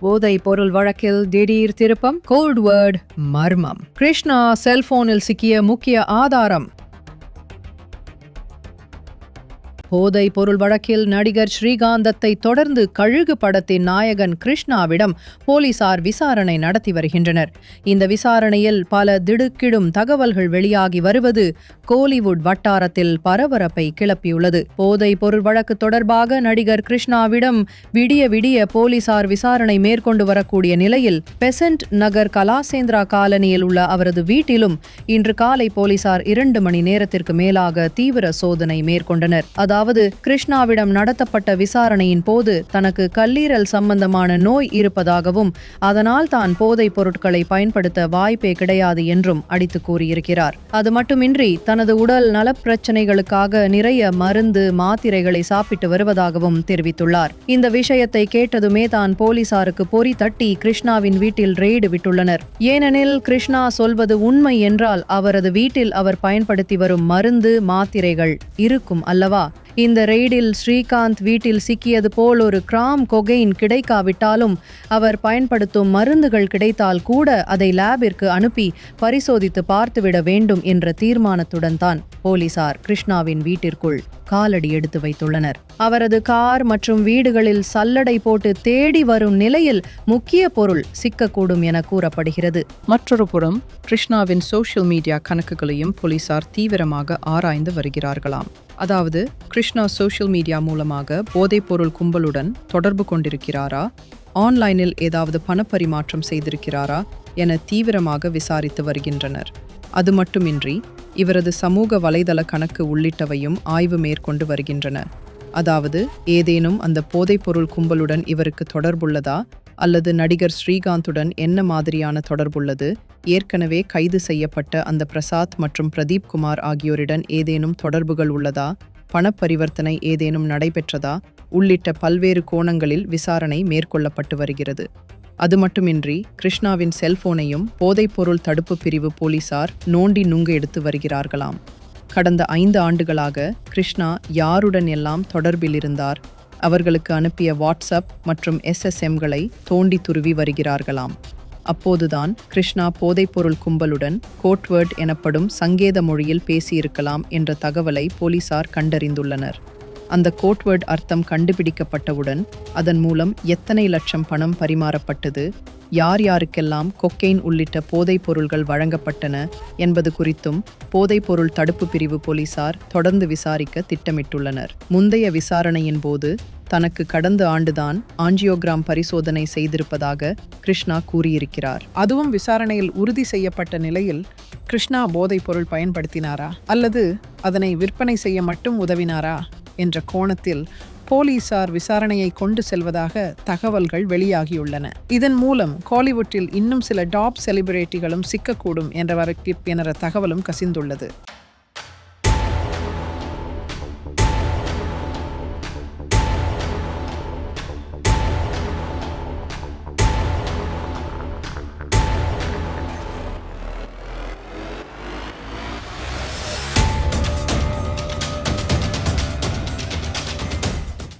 போதை பொருள் வழக்கில் திடீர் திருப்பம், கோல்ட் வேர்ட் மர்மம். கிருஷ்ணா செல்போனில் சிக்கிய முக்கிய ஆதாரம். போதை பொருள் வழக்கில் நடிகர் ஸ்ரீகாந்தத்தை தொடர்ந்து கழுகு படத்தின் நாயகன் கிருஷ்ணாவிடம் போலீசார் விசாரணை நடத்தி வருகின்றனர். இந்த விசாரணையில் பல திடுக்கிடும் தகவல்கள் வெளியாகி வருவது கோலிவுட் வட்டாரத்தில் பரபரப்பை கிளப்பியுள்ளது. போதை பொருள் வழக்கு தொடர்பாக நடிகர் கிருஷ்ணாவிடம் விடிய விடிய போலீசார் விசாரணை மேற்கொண்டு வரக்கூடிய நிலையில் பெசன்ட் நகர் கலாசேந்திரா காலனியில் உள்ள அவரது வீட்டிலும் இன்று காலை போலீசார் 2 மணி நேரத்திற்கு மேலாக தீவிர சோதனை மேற்கொண்டனர். அதாவது கிருஷ்ணாவிடம் நடத்தப்பட்ட விசாரணையின் போது தனக்கு கல்லீரல் சம்பந்தமான நோய் இருப்பதாகவும் அதனால் தான் போதைப் பொருட்களை பயன்படுத்த வாய்ப்பே கிடையாது என்றும் அடித்து கூறியிருக்கிறார். அது மட்டுமின்றி தனது உடல் நலப்பிரச்சனைகளுக்காக நிறைய மருந்து மாத்திரைகளை சாப்பிட்டு வருவதாகவும் தெரிவித்துள்ளார். இந்த விஷயத்தை கேட்டதுமே தான் போலீசாருக்கு பொறி தட்டி கிருஷ்ணாவின் வீட்டில் ரெய்டு விட்டுள்ளனர். ஏனெனில் கிருஷ்ணா சொல்வது உண்மை என்றால் அவரது வீட்டில் அவர் பயன்படுத்தி வரும் மருந்து மாத்திரைகள் இருக்கும் அல்லவா? இந்த ரெய்டில் ஸ்ரீகாந்த் வீட்டில் சிக்கியது போல் ஒரு கிராம் கொகைன் கிடைக்காவிட்டாலும் அவர் பயன்படுத்தும் மருந்துகள் கிடைத்தால் கூட அதை லேபிற்கு அனுப்பி பரிசோதித்து பார்த்துவிட வேண்டும் என்ற தீர்மானத்துடன் தான் போலீசார் கிருஷ்ணாவின் வீட்டிற்குள் காலடி எடுத்து வைத்துள்ளனர். அவரது கார் மற்றும் வீடுகளில் சல்லடை போட்டு தேடி வரும் நிலையில் முக்கிய பொருள் சிக்கக்கூடும் என கூறப்படுகிறது. மற்றொரு புறம் கிருஷ்ணாவின் சோஷியல் மீடியா கணக்குகளையும் போலீசார் தீவிரமாக ஆராய்ந்து வருகிறார்களாம். அதாவது கிருஷ்ணா சோஷியல் மீடியா மூலமாக போதைப்பொருள் கும்பலுடன் தொடர்பு கொண்டிருக்கிறாரா, ஆன்லைனில் ஏதாவது பணப்பரிமாற்றம் செய்திருக்கிறாரா என தீவிரமாக விசாரித்து வருகின்றனர். அது மட்டுமின்றி இவரது சமூக வலைதள கணக்கு உள்ளிட்டவையும் ஆய்வு மேற்கொண்டு வருகின்றன. அதாவது ஏதேனும் அந்த போதைப்பொருள் கும்பலுடன் இவருக்கு தொடர்புள்ளதா அல்லது நடிகர் ஸ்ரீகாந்துடன் என்ன மாதிரியான தொடர்புள்ளது, ஏற்கனவே கைது செய்யப்பட்ட அந்த பிரசாத் மற்றும் பிரதீப் குமார் ஆகியோரிடம் ஏதேனும் தொடர்புகள் உள்ளதா, பணப்பரிவர்த்தனை ஏதேனும் நடைபெற்றதா உள்ளிட்ட பல்வேறு கோணங்களில் விசாரணை மேற்கொள்ளப்பட்டு வருகிறது. அது மட்டுமின்றி கிருஷ்ணாவின் செல்போனையும் போதைப்பொருள் தடுப்பு பிரிவு போலீசார் நோண்டி நுங்கு எடுத்து வருகிறார்களாம். கடந்த 5 ஆண்டுகளாக கிருஷ்ணா யாருடன் எல்லாம் தொடர்பில் இருந்தார், அவர்களுக்கு அனுப்பிய வாட்ஸ்அப் மற்றும் SSMகளை தோண்டி துருவி வருகிறார்களாம். அப்போதுதான் கிருஷ்ணா போதைப்பொருள் கும்பலுடன் கோட்வேர்ட் எனப்படும் சங்கேத மொழியில் பேசியிருக்கலாம் என்ற தகவலை போலீசார் கண்டறிந்துள்ளனர். அந்த கோட்வேர்ட் அர்த்தம் கண்டுபிடிக்கப்பட்டவுடன் அதன் மூலம் எத்தனை லட்சம் பணம் பரிமாறப்பட்டது, யார் யாருக்கெல்லாம் கொக்கைன் உள்ளிட்ட போதைப் பொருள்கள் வழங்கப்பட்டன என்பது குறித்தும் போதைப்பொருள் தடுப்பு பிரிவு போலீசார் தொடர்ந்து விசாரிக்க திட்டமிட்டுள்ளனர். முந்தைய விசாரணையின் போது தனக்கு கடந்த ஆண்டுதான் ஆஞ்சியோகிராம் பரிசோதனை செய்திருப்பதாக கிருஷ்ணா கூறியிருக்கிறார். அதுவும் விசாரணையில் உறுதி செய்யப்பட்ட நிலையில் கிருஷ்ணா போதைப் பொருள் பயன்படுத்தினாரா அல்லது அதனை விற்பனை செய்ய மட்டும் உதவினாரா என்ற கோணத்தில் போலீசார் விசாரணையை கொண்டு செல்வதாக தகவல்கள் வெளியாகியுள்ளன. இதன் மூலம் காலிவுட்டில் இன்னும் சில டாப் செலிபிரிட்டிகளும் சிக்கக்கூடும் என்ற தகவலும் கசிந்துள்ளது.